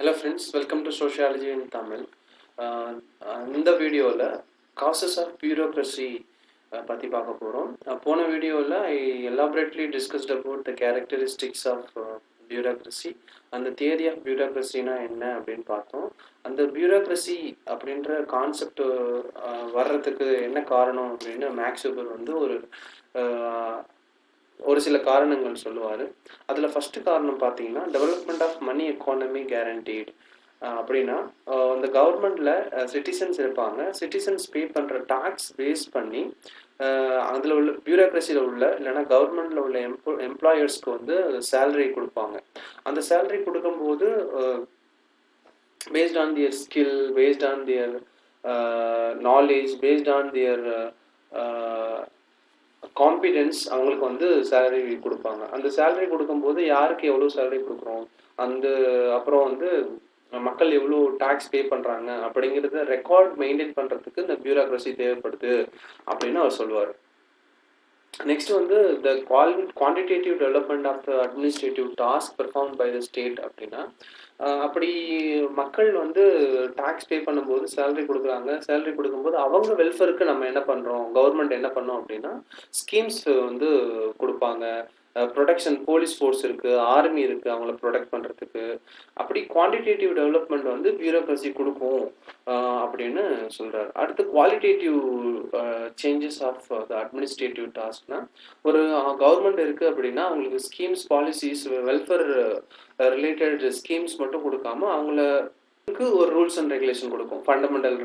Hello friends, welcome to Sociology in Tamil. இந்த வீடியோவில் causes of bureaucracy பற்றி பார்க்க போகிறோம். போன வீடியோவில் I elaborately discussed about the characteristics of bureaucracy, அந்த தியரி ஆஃப் பியூரோக்ரஸினா என்ன அப்படின்னு பார்த்தோம். அந்த பியூரோக்ரஸி அப்படின்ற கான்செப்ட் வர்றதுக்கு என்ன காரணம் அப்படின்னு மேக்ஸ் வெபர் வந்து ஒரு சில காரணங்கள் சொல்லுவார். அதில் ஃபஸ்ட்டு காரணம் பார்த்தீங்கன்னா, development of money economy guaranteed. அப்படின்னா அந்த கவர்மெண்ட்டில் சிட்டிசன்ஸ் இருப்பாங்க. சிட்டிசன்ஸ் பே பண்ணுற டாக்ஸ் பேஸ் பண்ணி அதில் உள்ள பியூரோக்ரஸியில் உள்ள இல்லைனா கவர்மெண்ட்டில் உள்ள எம்ப்ளாயர்ஸ்க்கு வந்து சேலரி கொடுப்பாங்க. அந்த சேலரி கொடுக்கும்போது based on their skill, based on their knowledge, based on their competence அவங்களுக்கு வந்து சேலரி கொடுப்பாங்க. அந்த சேலரி கொடுக்கும்போது யாருக்கு எவ்வளோ சேலரி கொடுக்குறோம், அப்புறம் வந்து மக்கள் எவ்வளோ டேக்ஸ் பே பண்ணுறாங்க அப்படிங்கிறத ரெக்கார்ட் மெயின்டைன் பண்ணுறதுக்கு இந்த பியூரோக்ரஸி தேவைப்படுது அப்படின்னு அவர் சொல்லுவார். நெக்ஸ்ட் வந்து the quantitative development of the administrative task perform by the state. அப்படின்னா அப்படி மக்கள் வந்து டேக்ஸ் பே பண்ணும்போது சேலரி கொடுக்குறாங்க. சேலரி கொடுக்கும்போது அவங்க வெல்ஃபேருக்கு நம்ம என்ன பண்ணுறோம், கவர்மெண்ட் என்ன பண்ணோம் அப்படின்னா ஸ்கீம்ஸ் வந்து கொடுப்பாங்க. ப்ரொடெக்ஷன், போலீஸ் ஃபோர்ஸ் இருக்குது, ஆர்மி இருக்குது அவங்கள ப்ரொடெக்ட் பண்ணுறதுக்கு. அப்படி குவான்டிடேட்டிவ் டெவலப்மெண்ட் வந்து பியூரோக்ரஸி கொடுக்கும் அப்படின்னு சொல்கிறார். அடுத்து qualitative changes of the administrative டாஸ்க்னா, ஒரு கவர்மெண்ட் இருக்குது அப்படின்னா அவங்களுக்கு schemes, policies, welfare related schemes மட்டும் கொடுக்காம அவங்களுக்கு ஒரு ரூல்ஸ் அண்ட் ரெகுலேஷன் கொடுக்கும். ஃபண்டமெண்டல்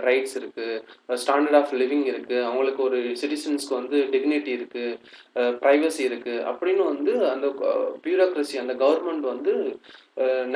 ரைட்ஸ் இருக்குது, ஸ்டாண்டர்ட் ஆஃப் லிவிங் இருக்குது, அவங்களுக்கு ஒரு சிட்டிசன்ஸ்க்கு வந்து டிக்னிட்டி இருக்குது, ப்ரைவசி இருக்குது அப்படின்னு வந்து அந்த பியூரோக்ரஸி, அந்த கவர்மெண்ட் வந்து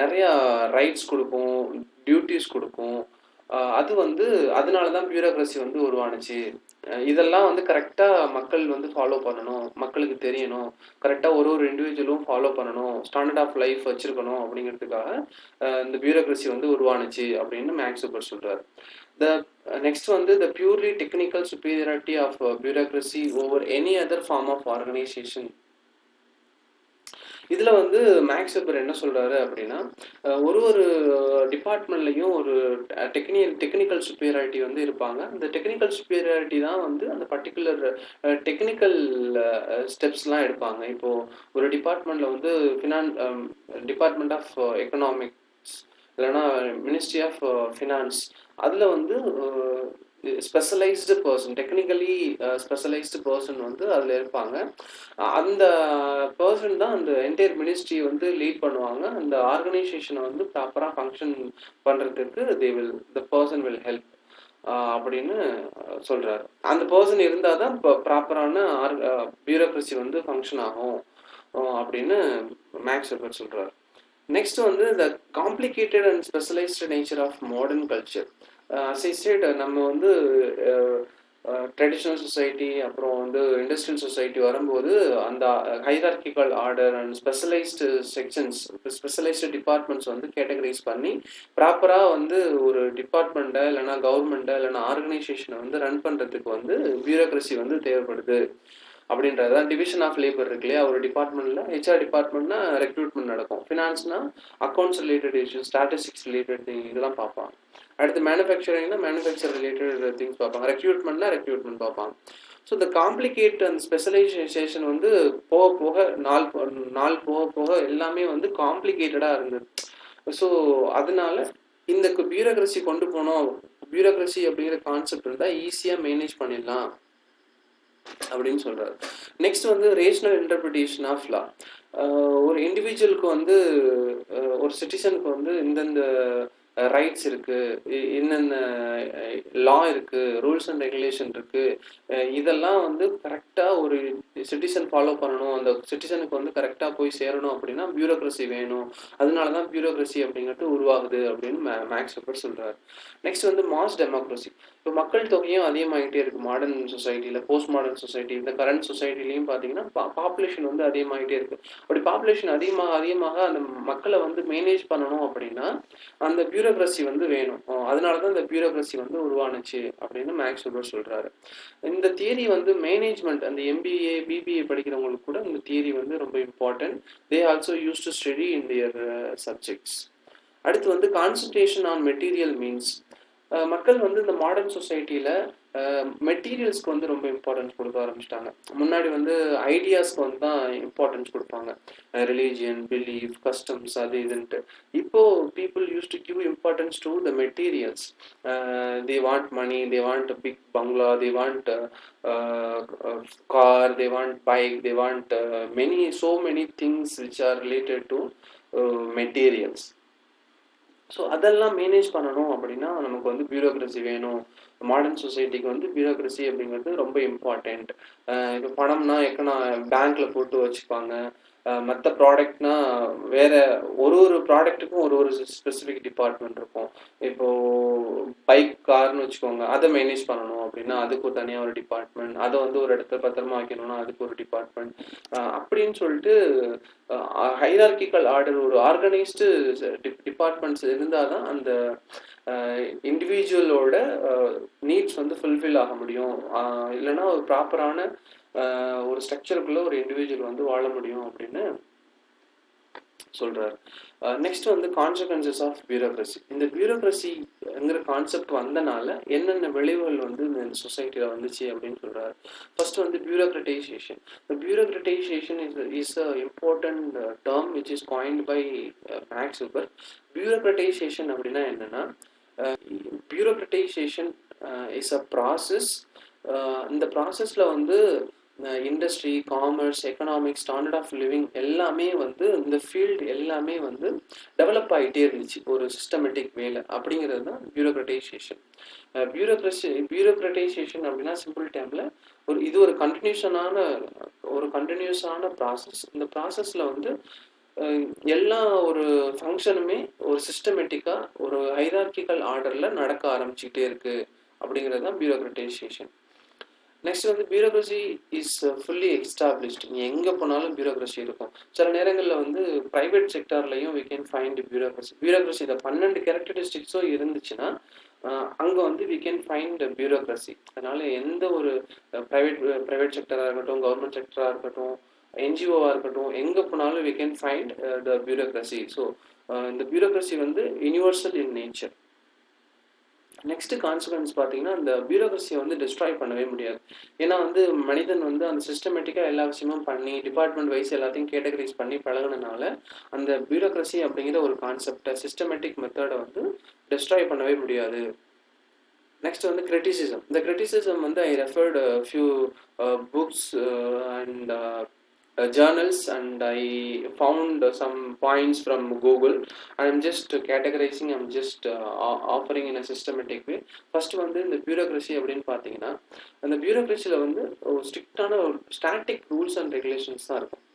நிறையா ரைட்ஸ் கொடுக்கும், டியூட்டிஸ் கொடுக்கும். அது வந்து அதனால தான் பியூரோக்ரஸி வந்து உருவானுச்சு. இதெல்லாம் வந்து கரெக்டாக மக்கள் வந்து ஃபாலோ பண்ணணும், மக்களுக்கு தெரியணும், கரெக்டாக ஒரு இண்டிவிஜுவலும் ஃபாலோ பண்ணணும், ஸ்டாண்டர்ட் ஆஃப் லைஃப் வச்சுருக்கணும் அப்படிங்கிறதுக்காக இந்த பியூரோக்ரஸி வந்து உருவானுச்சு அப்படின்னு மேக்ஸ் வெபர் சொல்கிறார். நெக்ஸ்ட் வந்து the purely technical superiority of bureaucracy over any other form of organisation. இதில் வந்து மேக்ஸ் வெபர் என்ன சொல்கிறாரு அப்படின்னா, ஒரு டிபார்ட்மெண்ட்லேயும் ஒரு டெக்னிக்கல் சுப்பீரியாரிட்டி வந்து இருப்பாங்க. இந்த டெக்னிக்கல் சுப்பீரியாரிட்டி தான் வந்து அந்த பர்டிகுலர் டெக்னிக்கல் ஸ்டெப்ஸ்லாம் எடுப்பாங்க. இப்போது ஒரு டிபார்ட்மெண்ட்டில் வந்து டிபார்ட்மெண்ட் ஆஃப் எக்கனாமிக்ஸ் இல்லைனா மினிஸ்ட்ரி ஆஃப் ஃபினான்ஸ், அதில் வந்து specialised person, technically specialised person வந்து அதில் இருப்பாங்க. அந்த பர்சன் தான் அந்த என்டையர் மினிஸ்ட்ரி வந்து லீட் பண்ணுவாங்க. அந்த ஆர்கனைசேஷனை வந்து ப்ராப்பராக ஃபங்க்ஷன் பண்ணுறதுக்கு த பர்சன் வில் ஹெல்ப் அப்படின்னு சொல்கிறார். அந்த பர்சன் இருந்தால் தான் இப்போ ப்ராப்பரான பியூரோக்ரஸி வந்து ஃபங்க்ஷன் ஆகும் அப்படின்னு மேக்ஸ் வெபர் சொல்கிறார். நெக்ஸ்ட் வந்து the complicated and specialised nature of modern culture. As I said, நம்ம வந்து ட்ரெடிஷ்னல் சொசைட்டி அப்புறம் வந்து இண்டஸ்ட்ரியல் சொசைட்டி வரும்போது அந்த hierarchical order and specialised sections, specialised departments வந்து கேட்டகரைஸ் பண்ணி ப்ராப்பராக வந்து ஒரு டிபார்ட்மெண்ட்டை இல்லைனா கவர்மெண்ட்டை இல்லைனா ஆர்கனைசேஷனை வந்து ரன் பண்ணுறதுக்கு வந்து பியூரோக்ரஸி வந்து தேவைப்படுது அப்படின்றது தான். டிவிஷன் ஆஃப் லேபர் இருக்கு இல்லையா, ஒரு டிபார்ட்மெண்ட்டில் ஹெச்ஆர் டிபார்ட்மெண்ட்னா ரெக்ரூட்மெண்ட் நடக்கும், ஃபினான்ஸ்னா accounts related issues, statistics related thing இதெல்லாம் பார்ப்பாங்க. அடுத்து மேனுஃபேக்சரிங்னா மேனுஃபேக்சர் ரிலேட்டட் திங்ஸ் பார்ப்பாங்க, ரெக்ரூட்மெண்ட்னா ரெக்ரூட்மெண்ட் பார்ப்பாங்க. ஸோ இந்த காம்ப்ளிகேட் அந்த ஸ்பெஷலைசேஷன் வந்து போக போக நாள் போக போக எல்லாமே வந்து காம்ப்ளிகேட்டடாக இருந்தது. ஸோ அதனால இந்த பியூரோக்ரஸி கொண்டு போனோம், பியூரோக்ரஸி அப்படிங்கிற கான்செப்ட் இருந்தால் ஈஸியாக மேனேஜ் பண்ணிடலாம் அப்படின்னு சொல்கிறாரு. நெக்ஸ்ட் வந்து ரேஷனல் இன்டர்பிரிட்டேஷன் ஆஃப் லா. ஒரு இண்டிவிஜுவலுக்கு வந்து ஒரு சிட்டிசனுக்கு வந்து இந்தந்த ரைட்ஸ் இருக்குது, என்னென்ன லா இருக்குது, ரூல்ஸ் அண்ட் ரெகுலேஷன் இருக்குது, இதெல்லாம் வந்து கரெக்டாக ஒரு சிட்டிசன் ஃபாலோ பண்ணணும், அந்த சிட்டிசனுக்கு வந்து கரெக்டாக போய் சேரணும் அப்படின்னா பியூரோக்ரஸி வேணும். அதனால தான் பியூரோக்ரஸி அப்படிங்கிறது உருவாகுது அப்படின்னு மேக்ஸ் வெபர் சொல்கிறார். நெக்ஸ்ட் வந்து மாஸ் டெமோக்ரஸி. இப்போ மக்கள் தொகையும் அதிகமாகிட்டே இருக்குது மாடர்ன் சொசைட்டியில், போஸ்ட் மாடர்ன் சொசைட்டி, இந்த கரண்ட் சொசைட்டிலையும் பார்த்தீங்கன்னா பாப்புலேஷன் வந்து அதிகமாகிட்டே இருக்குது. அப்படி பாப்புலேஷன் அதிகமாக அந்த மக்களை வந்து மேனேஜ் பண்ணணும் அப்படின்னா அந்த பியூரோக்ரஸி வந்து வேணும். அதனால தான் இந்த பியூரோக்ரஸி வந்து உருவானுச்சு அப்படின்னு மேக்ஸ் வெபர் சொல்கிறாரு. இந்த தியரி வந்து மேனேஜ்மெண்ட், அந்த எம்பிஏ பிபிஏ படிக்கிறவங்களுக்கு கூட இந்த தியரி வந்து ரொம்ப important. They also use to study in their subjects. அடுத்து வந்து கான்சன்ட்ரேஷன் ஆன் மெட்டீரியல் மீன்ஸ். மக்கள் வந்து இந்த மாடர்ன் சொசைட்டியில் மெட்டீரியல்ஸ்க்கு வந்து ரொம்ப இம்பார்ட்டன்ஸ் கொடுக்க ஆரம்பிச்சிட்டாங்க. முன்னாடி வந்து ஐடியாஸ்க்கு வந்து தான் இம்பார்ட்டன்ஸ் கொடுப்பாங்க, ரிலீஜியன், பிலீஃப், கஸ்டம்ஸ், அது இதுன்ட்டு. இப்போது people use to give importance to the materials. They want money, they want big bungalow, they want car, they want bike, they want so many things which are related to materials. So அதெல்லாம் manage பண்ணணும் அப்படின்னா நமக்கு வந்து bureaucracy வேணும். Modern சொசைட்டிக்கு வந்து bureaucracy அப்படிங்கிறது ரொம்ப இம்பார்ட்டண்ட். இப்போ பணம்னா எக்கனா பேங்க்கில் போட்டு வச்சுப்பாங்க. மற்ற ப்ராடக்ட்னா வேறு ஒரு ப்ராடக்ட்டுக்கும் ஒரு ஸ்பெசிஃபிக் டிபார்ட்மெண்ட் இருக்கும். இப்போது பைக், கார்னு வச்சுக்கோங்க, அதை மேனேஜ் பண்ணணும் அப்படின்னா அதுக்கு தனியாக ஒரு டிபார்ட்மெண்ட். அதை வந்து ஒரு இடத்துல பத்திரமா வைக்கணும்னா அதுக்கு ஒரு டிபார்ட்மெண்ட். அப்படின்னு சொல்லிட்டு ஹைரார்கிக்கல் ஆர்டர், ஒரு ஆர்கனைஸ்டு டிபார்ட்மெண்ட்ஸ் இருந்தால் தான் அந்த இண்டிவிஜுவலோட நீட்ஸ் வந்து ஃபுல்ஃபில் ஆக முடியும். இல்லைன்னா ஒரு ப்ராப்பரான ஒரு ஸ்ட்ரக்சருக்குள்ளே ஒரு இண்டிவிஜுவல் வந்து வாழ முடியும் அப்படின்னு சொல்கிறார். நெக்ஸ்ட் வந்து கான்சிக்வன்சஸ் ஆஃப் பியூரோக்ரஸி. இந்த பியூரோக்ரஸிங்கிற கான்செப்ட் வந்தனால என்னென்ன விளைவுகள் வந்து இந்த சொசைட்டியில் வந்துச்சு அப்படின்னு சொல்கிறார். ஃபர்ஸ்ட் வந்து bureaucratisation. Bureaucratisation is a important term which is coined by Max Weber. Bureaucratisation அப்படின்னா என்னென்னா, பியூரோக்ரட்டைசேஷன் இஸ் அ ப்ராசஸ். இந்த ப்ராசஸில் வந்து industry, commerce, economics, standard of living எல்லாமே வந்து இந்த ஃபீல்டு எல்லாமே வந்து டெவலப் ஆகிட்டே இருந்துச்சு ஒரு சிஸ்டமேட்டிக் வேலை. அப்படிங்கிறது தான் பியூரோக்ரட்டைசேஷன். பியூரோக்ரட்டைசேஷன் அப்படின்னா சிம்பிள் டேர்மில் இது ஒரு கண்டினியூஸான ப்ராசஸ். இந்த ப்ராசஸில் வந்து எல்லா ஒரு ஃபங்க்ஷனுமே ஒரு சிஸ்டமேட்டிக்காக ஒரு ஹைரார்கிக்கல் ஆர்டரில் நடக்க ஆரம்பிச்சுக்கிட்டே இருக்குது. அப்படிங்கிறது தான் பியூரோக்ரட்டைசேஷன். நெக்ஸ்ட் வந்து பியூரோக்ரஸி இஸ் ஃபுல்லி எஸ்டாப்ளிஷ்ட். நீங்கள் எங்கே போனாலும் பியூரோக்ரஸி இருக்கும். சில நேரங்களில் வந்து ப்ரைவேட் செக்டார்லையும் வி கேன் ஃபைண்ட் பியூரோக்ரஸி இந்த 12 கேரக்டரிஸ்டிக்ஸும் இருந்துச்சுன்னா அங்கே வந்து வி கேன் ஃபைண்ட் பியூரோக்ரஸி. அதனால் எந்த ஒரு ப்ரைவேட் செக்டராக இருக்கட்டும், கவர்மெண்ட் செக்டராக இருக்கட்டும், என்ஜிஓவாக இருக்கட்டும், எங்கே போனாலும் we can find the bureaucracy. So இந்த பியூரோக்ரஸி வந்து universal in nature. Next consequence பார்த்தீங்கன்னா, அந்த பியூரோக்ரஸியை வந்து டிஸ்ட்ராய் பண்ணவே முடியாது. ஏன்னா வந்து மனிதன் வந்து அந்த சிஸ்டமேட்டிக்காக எல்லா விஷயமும் பண்ணி டிபார்ட்மெண்ட் வைஸ் எல்லாத்தையும் கேட்டகரைஸ் பண்ணி பழகினால அந்த பியூரோக்ரஸி அப்படிங்கிற ஒரு கான்செப்டை, சிஸ்டமேட்டிக் மெத்தடை வந்து டிஸ்ட்ராய் பண்ணவே முடியாது. நெக்ஸ்ட் வந்து கிரிட்டிசிசம். இந்த கிரிட்டிசிசம் வந்து I referred few books and journals and I found some points from Google. I'm just categorizing, I'm just offering in a systematic way. First வந்து இந்த பியூரோக்ரஸி அப்படின்னு பார்த்தீங்கன்னா, அந்த பியூரோக்ரஸியில் வந்து ஒரு ஸ்ட்ரிக்டான ஒரு ஸ்டாட்டிக் ரூல்ஸ் அண்ட் ரெகுலேஷன்ஸ் தான் இருக்கும்.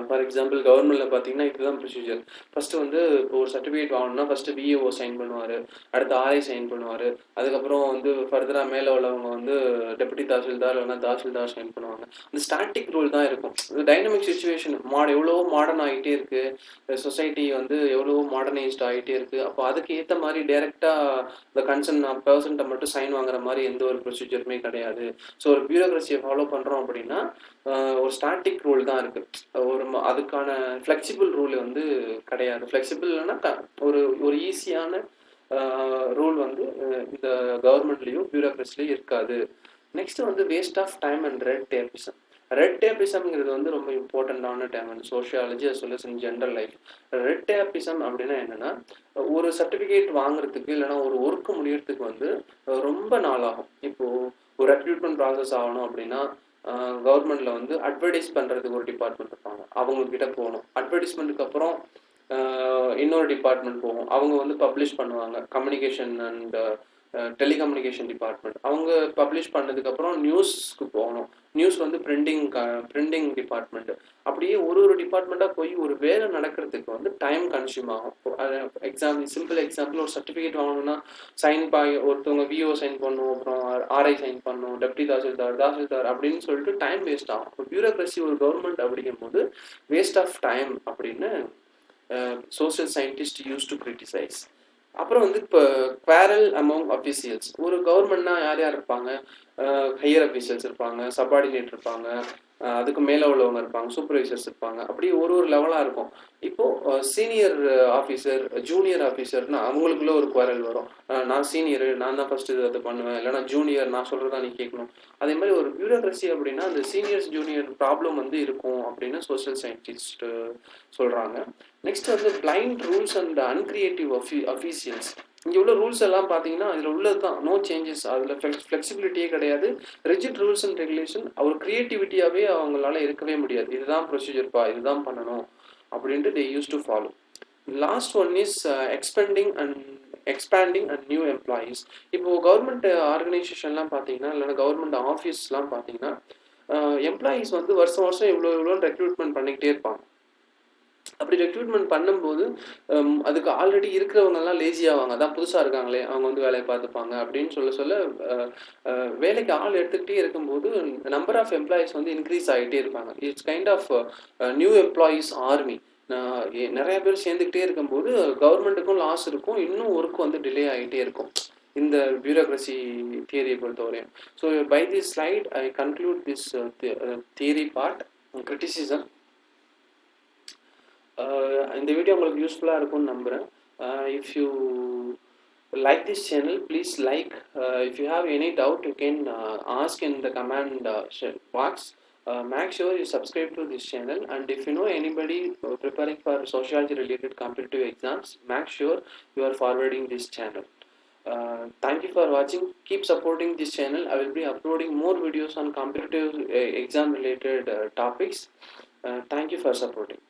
ஃபார் எக்ஸாம்பிள் கவர்மெண்ட்டில் பார்த்தீங்கன்னா இதுதான் ப்ரொசீஜர். ஃபஸ்ட்டு வந்து இப்போ ஒரு சர்டிஃபிகேட் வாங்கணும்னா ஃபஸ்ட்டு விஏஓ சைன் பண்ணுவார், அடுத்து ஆர்ஐ சைன் பண்ணுவார், அதுக்கப்புறம் வந்து ஃபர்தராக மேலே உள்ளவங்க வந்து டெப்யூட்டி தாசில்தார் இல்லைனா தாசில்தார் சைன் பண்ணுவாங்க. அந்த ஸ்டாட்டிக் ரூல் தான் இருக்கும். இந்த டைனமிக் சுச்சுவேஷன் எவ்வளோ மாடர்ன் ஆகிட்டே இருக்குது, சொசைட்டி வந்து எவ்வளோ மாடர்னைஸ்ட் ஆகிட்டே இருக்குது. அப்போ அதுக்கு ஏற்ற மாதிரி டேரெக்டாக இந்த கன்சர்ன் பர்சன்ட்டை மட்டும் சைன் வாங்குற மாதிரி எந்த ஒரு ப்ரொசீஜருமே கிடையாது. ஸோ ஒரு பியூரோக்ரஸியை ஃபாலோ பண்ணுறோம் அப்படின்னா ஒரு ஸ்டாட்டிக் ரூல் தான் இருக்குது. அதுக்கான ஃப்ளெக்சிபிள் ரூல் வந்து கிடையாது. ஃப்ளெக்சிபிள்னா ஒரு ஈஸியான ரூல் வந்து இந்த கவர்மெண்ட்லேயும் பியூரோக்ரஸிலையும் இருக்காது. நெக்ஸ்ட் வந்து waste of time and red tapism. Red டேபிசம்ங்கிறது வந்து ரொம்ப இம்பார்ட்டண்ட்டான term in sociology as well as in general life. Red tapism அப்படின்னா என்னென்னா, ஒரு சர்டிஃபிகேட் வாங்குறதுக்கு இல்லைனா ஒரு ஒர்க்கு முடியறதுக்கு வந்து ரொம்ப நாள் ஆகும். இப்போது ஒரு ரெக்ரூட்மெண்ட் ப்ராசஸ் ஆகணும் அப்படின்னா கவர்மெண்ட்டில் வந்து அட்வர்டைஸ் பண்ணுறதுக்கு ஒரு டிபார்ட்மெண்ட் இருப்பாங்க, அவங்கக்கிட்ட போகணும். அட்வர்டைஸ்மெண்ட்டுக்கு அப்புறம் இன்னொரு டிபார்ட்மெண்ட் போகும், அவங்க வந்து பப்ளிஷ் பண்ணுவாங்க. கம்யூனிகேஷன் அண்ட் டெலிகம்யூனிகேஷன் டிபார்ட்மெண்ட் அவங்க பப்ளிஷ் பண்ணதுக்கப்புறம் நியூஸ்க்கு போகணும். நியூஸ் வந்து பிரிண்டிங் டிபார்ட்மெண்ட். அப்படியே ஒரு டிபார்ட்மெண்ட்டாக போய் ஒரு வேலை நடக்கிறதுக்கு வந்து டைம் கன்சியூம் ஆகும். சிம்பிள் எக்ஸாம்பிள், ஒரு சர்டிஃபிகேட் வாங்கணும்னா ஒருத்தவங்க விஓ சைன் பண்ணணும், அப்புறம் ஆர்ஐ சைன் பண்ணணும், டெப்டி தாசில்தார் அப்படின்னு சொல்லிட்டு டைம் வேஸ்ட் ஆகும். இப்போ பியூரோக்ரஸி ஒரு கவர்மெண்ட் அப்படிங்கும் போது வேஸ்ட் ஆஃப் டைம் அப்படின்னு social scientist use to criticise. அப்புறம் வந்து இப்போ குவாரல் அமௌங் அஃபீஷியல்ஸ். ஒரு கவர்மெண்ட்னா யார் யார் இருப்பாங்க? ஹையர் அஃபீஷியல்ஸ் இருப்பாங்க, சப்பார்டினேட் இருப்பாங்க, அதுக்கு மேலே உள்ளவங்க இருப்பாங்க, சூப்பர்வைசர்ஸ் இருப்பாங்க. அப்படி ஒரு ஒரு லெவலாக இருக்கும். இப்போது சீனியர் ஆஃபீஸர், ஜூனியர் ஆஃபீஸர்னா அவங்களுக்குள்ள ஒரு குவாரல் வரும். நான் சீனியரு, நான் தான் ஃபஸ்ட்டு இதை பண்ணுவேன், இல்லைனா ஜூனியர் நான் சொல்கிறதா நீ கேட்கணும். அதே மாதிரி ஒரு பியூரோக்ரஸி அப்படின்னா அந்த சீனியர்ஸ் ஜூனியர் ப்ராப்ளம் வந்து இருக்கும் அப்படின்னு சோஷியல் சயின்டிஸ்ட் சொல்கிறாங்க. நெக்ஸ்ட் வந்து பிளைண்ட் ரூல்ஸ் அண்ட் அன்கிரியேட்டிவ் அஃபீஷியல்ஸ். இங்கே உள்ள ரூல்ஸ் எல்லாம் பார்த்தீங்கன்னா அதில் உள்ளது தான், நோ சேஞ்சஸ். அதில் ஃப்ளெக்சிபிலிட்டியே கிடையாது. ரிஜிட் ரூல்ஸ் அண்ட் ரெகுலேஷன், ஒரு க்ரியேட்டிவிட்டியாகவே அவங்களால இருக்கவே முடியாது. இதுதான் ப்ரொசீஜர்ப்பா, இதுதான் பண்ணணும் அப்படின்ட்டு they use to follow. Last one is expanding and new employees. இப்போது கவர்மெண்ட் ஆர்கனைசேஷன்லாம் பார்த்தீங்கன்னா, இல்லைனா கவர்மெண்ட் ஆஃபீஸ்லாம் பார்த்தீங்கன்னா, எம்ப்ளாயீஸ் வந்து வருஷம் வருஷம் இவ்வளோன்னு ரெக்ரூட்மெண்ட் பண்ணிக்கிட்டே இருப்பாங்க. அப்படி ரெக்ரூட்மெண்ட் பண்ணும்போது அதுக்கு ஆல்ரெடி இருக்கிறவங்கலாம் லேசி ஆவாங்க. அதான் புதுசாக இருக்காங்களே அவங்க வந்து வேலையை பார்த்துப்பாங்க அப்படின்னு சொல்ல வேலைக்கு ஆள் எடுத்துக்கிட்டே இருக்கும்போது நம்பர் ஆஃப் எம்ப்ளாயீஸ் வந்து இன்க்ரீஸ் ஆகிட்டே இருப்பாங்க. It's kind of new employees army. நிறைய பேர் சேர்ந்துக்கிட்டே இருக்கும்போது கவர்மெண்ட்டுக்கும் லாஸ் இருக்கும், இன்னும் ஒர்க் வந்து டிலே ஆகிட்டே இருக்கும் இந்த பியூரோக்ரஸி தியரியை பொறுத்தவரையும். So by this slide I conclude this theory part criticism. இந்த வீடியோ உங்களுக்கு யூஸ்ஃபுல்லாக இருக்கும்னு நம்புகிறேன். If you like this channel, please like. If you have any doubt, you can ask in the comment box. Make sure you subscribe to this channel, and if you know anybody preparing for sociology related competitive exams, make sure you are forwarding this channel. Thank you for watching. Keep supporting this channel. I will be uploading more videos on competitive exam related topics. Thank you for supporting.